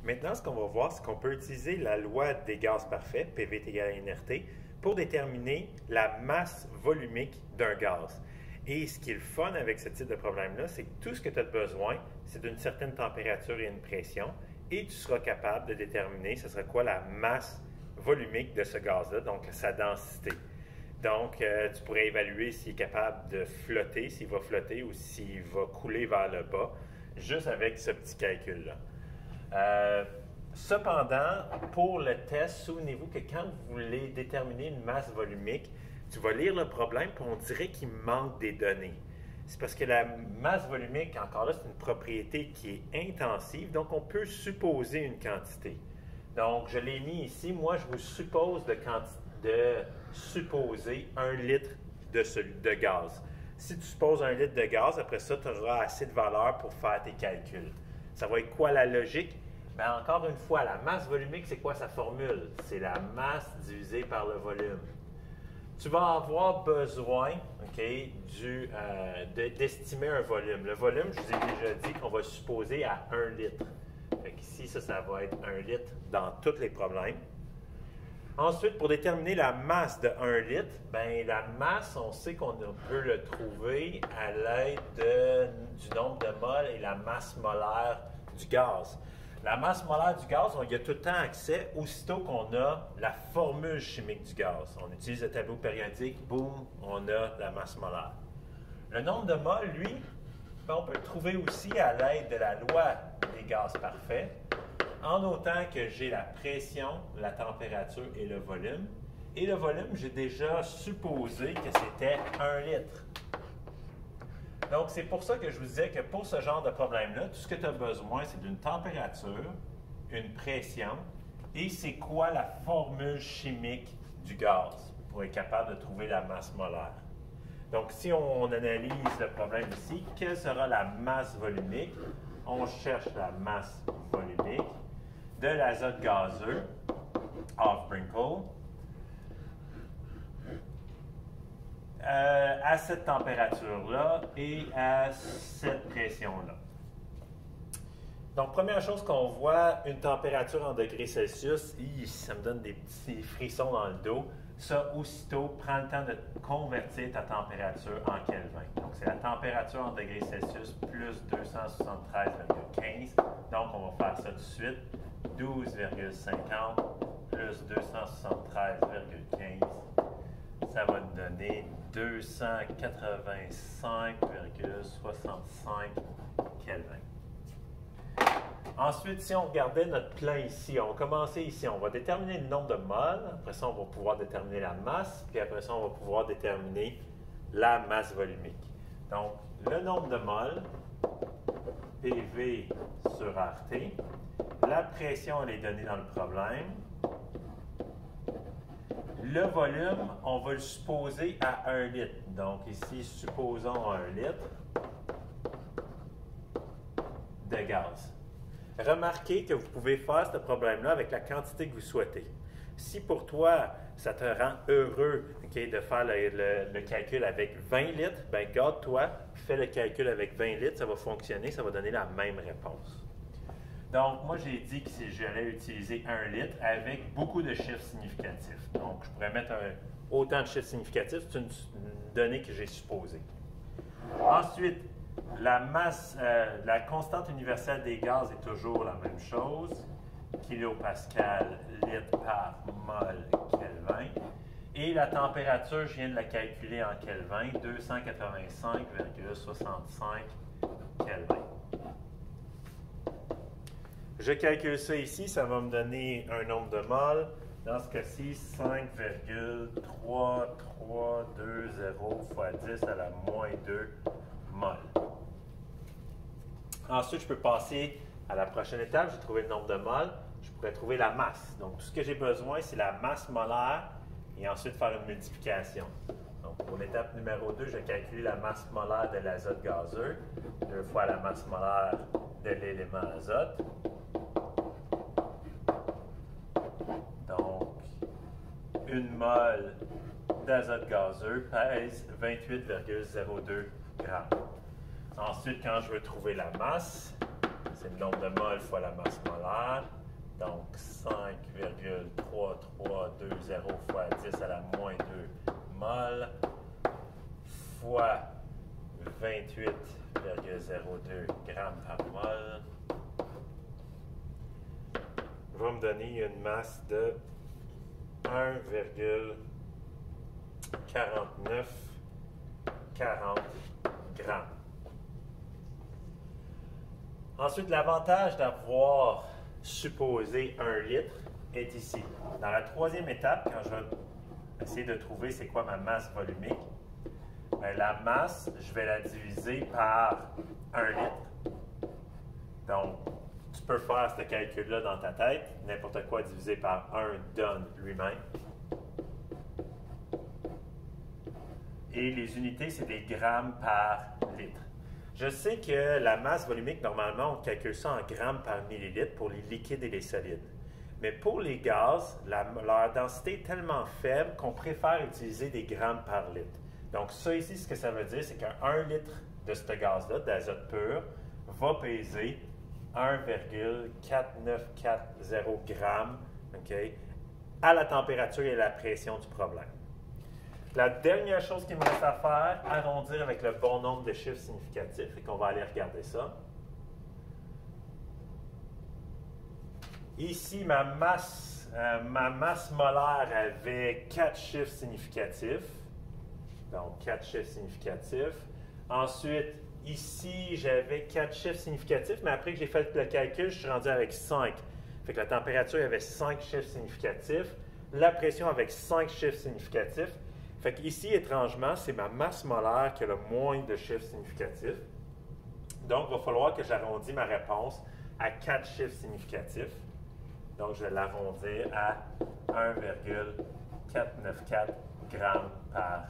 Maintenant, ce qu'on va voir, c'est qu'on peut utiliser la loi des gaz parfaits, PV est égal à NRT, pour déterminer la masse volumique d'un gaz. Et ce qui est le fun avec ce type de problème-là, c'est que tout ce que tu as besoin, c'est d'une certaine température et une pression, et tu seras capable de déterminer ce sera quoi la masse volumique de ce gaz-là, donc sa densité. Donc, tu pourrais évaluer s'il est capable de flotter, s'il va flotter ou s'il va couler vers le bas, juste avec ce petit calcul-là. Cependant, pour le test, souvenez-vous que quand vous voulez déterminer une masse volumique, tu vas lire le problème et on dirait qu'il manque des données. C'est parce que la masse volumique, encore là, c'est une propriété qui est intensive, donc on peut supposer une quantité. Donc, je l'ai mis ici. Moi, je vous suppose de supposer 1 litre de gaz. Si tu supposes 1 litre de gaz, après ça, tu auras assez de valeur pour faire tes calculs. Ça va être quoi la logique? Bien, encore une fois, la masse volumique, c'est quoi sa formule? C'est la masse divisée par le volume. Tu vas avoir besoin d'estimer un volume. Le volume, je vous ai déjà dit qu'on va supposer à 1 litre. Ici, ça va être 1 litre dans tous les problèmes. Ensuite, pour déterminer la masse de 1 litre, bien, la masse, on sait qu'on peut le trouver à l'aide du nombre de moles et la masse molaire du gaz. La masse molaire du gaz, on y a tout le temps accès aussitôt qu'on a la formule chimique du gaz. On utilise le tableau périodique, boum, on a la masse molaire. Le nombre de moles, lui, bien, on peut le trouver aussi à l'aide de la loi des gaz parfaits, en autant que j'ai la pression, la température et le volume. Et le volume, j'ai déjà supposé que c'était 1 litre. Donc, c'est pour ça que je vous disais que pour ce genre de problème-là, tout ce que tu as besoin, c'est d'une température, une pression, et c'est quoi la formule chimique du gaz pour être capable de trouver la masse molaire. Donc, si on analyse le problème ici, quelle sera la masse volumique? On cherche la masse volumique de l'azote gazeux, Hofbrinkel, à cette température-là et à cette pression-là. Donc, première chose qu'on voit, une température en degrés Celsius, ça me donne des petits frissons dans le dos. Ça, aussitôt, prends le temps de convertir ta température en Kelvin. Donc, c'est la température en degrés Celsius plus 273,15. Donc, on va faire ça tout de suite. 12,50 plus 273,15. Ça va nous donner 285,65 Kelvin. Ensuite, si on regardait notre plan ici, on va commencer ici, on va déterminer le nombre de moles, après ça, on va pouvoir déterminer la masse, puis après ça, on va pouvoir déterminer la masse volumique. Donc, le nombre de moles, PV sur RT, la pression, elle est donnée dans le problème. Le volume, on va le supposer à 1 litre. Donc, ici, supposons 1 litre de gaz. Remarquez que vous pouvez faire ce problème-là avec la quantité que vous souhaitez. Si pour toi, ça te rend heureux de faire le calcul avec 20 litres, bien, garde-toi, fais le calcul avec 20 litres, ça va fonctionner, ça va donner la même réponse. Donc, moi, j'ai dit que j'allais utiliser 1 litre avec beaucoup de chiffres significatifs. Donc, je pourrais mettre autant de chiffres significatifs, c'est une donnée que j'ai supposée. Ensuite, la masse, la constante universelle des gaz est toujours la même chose. Kilopascal, litre par mol, Kelvin. Et la température, je viens de la calculer en Kelvin, 285,65 Kelvin. Je calcule ça ici, ça va me donner un nombre de moles. Dans ce cas-ci, 5,3320 fois 10 à la moins 2 moles. Ensuite, je peux passer à la prochaine étape. J'ai trouvé le nombre de moles. Je pourrais trouver la masse. Donc, tout ce que j'ai besoin, c'est la masse molaire et ensuite faire une multiplication. Donc, pour l'étape numéro 2, je vais calculer la masse molaire de l'azote gazeux, 2 fois la masse molaire de l'élément azote. Donc, 1 mol d'azote gazeux pèse 28,02 grammes. Ensuite, quand je veux trouver la masse, c'est le nombre de moles fois la masse molaire. Donc 5,3320 fois 10 à la moins 2 mol fois 28,02 grammes par mol va me donner une masse de 1,4940 grammes. Ensuite, l'avantage d'avoir supposé 1 litre est ici. Dans la troisième étape, quand je vais essayer de trouver c'est quoi ma masse volumique, bien, la masse, je vais la diviser par 1 litre. Donc, tu peux faire ce calcul-là dans ta tête. N'importe quoi divisé par 1 donne lui-même. Et les unités, c'est des grammes par litre. Je sais que la masse volumique, normalement, on calcule ça en grammes par millilitre pour les liquides et les solides. Mais pour les gaz, leur densité est tellement faible qu'on préfère utiliser des grammes par litre. Donc ça ici, ce que ça veut dire, c'est qu'un litre de ce gaz-là, d'azote pur, va peser 1,4940 grammes, okay, à la température et à la pression du problème. La dernière chose qu'il me reste à faire, arrondir avec le bon nombre de chiffres significatifs, et qu'on va aller regarder ça. Ici, ma masse molaire avait 4 chiffres significatifs. Donc, 4 chiffres significatifs. Ensuite, ici, j'avais 4 chiffres significatifs, mais après que j'ai fait le calcul, je suis rendu avec 5. Fait que la température avait 5 chiffres significatifs. La pression avec 5 chiffres significatifs. Fait qu'ici, étrangement, c'est ma masse molaire qui a le moins de chiffres significatifs. Donc, il va falloir que j'arrondisse ma réponse à 4 chiffres significatifs. Donc, je vais l'arrondir à 1,494 grammes par